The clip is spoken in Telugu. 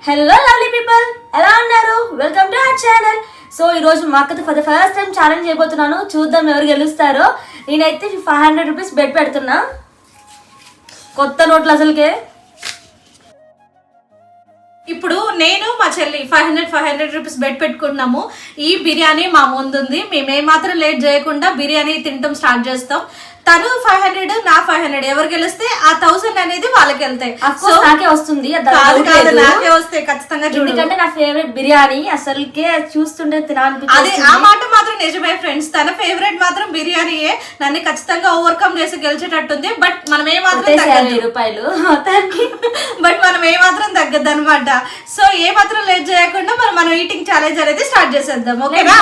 హలో లవ్లీ పీపుల్, ఎలా ఉన్నారు? Welcome to our channel. So ఈరోజు మా అక్కతో for the first time challenge చేయబోతున్నాను. చూద్దాం ఎవరు గెలుస్తారో. నేనైతే 500 రూపీస్ బెట్ పెడుతున్నా. కొత్త నోట్లు అసలుకే. ఇప్పుడు నేను మా చెల్లి 500 రూపీస్ బెట్ పెట్టుకున్నాము. ఈ బిర్యానీ మా ముందుంది. మేము ఏమాత్రం లేట్ చేయకుండా బిర్యానీ తినటం స్టార్ట్ చేస్తాం. తను 500, నా 500. ఎవరు గెలిస్తే ఆ 1000 అనేది వాళ్ళకి వెళ్తాయి. నాకే వస్తుంది, నాకే వస్తాయి ఖచ్చితంగా. ఎందుకంటే నా ఫేవరెట్ బిర్యానీ అసలుకే చూస్తుంటే అది ఆ మాట మాత్రం నిజమే ఫ్రెండ్స్. తన ఫేవరెట్ మాత్రం బిర్యానీయే. నన్ను ఖచ్చితంగా ఓవర్కమ్ చేసి గెలిచేటట్టుంది. బట్ మనం ఏమాత్రం రూపాయలు బట్ మనం ఏమాత్రం తగ్గద్దు అనమాట. సో ఏమాత్రం లేట్ చేయకుండా మనం ఈటింగ్ ఛాలెంజ్ అనేది స్టార్ట్ చేసేద్దాం. ఓకేనా?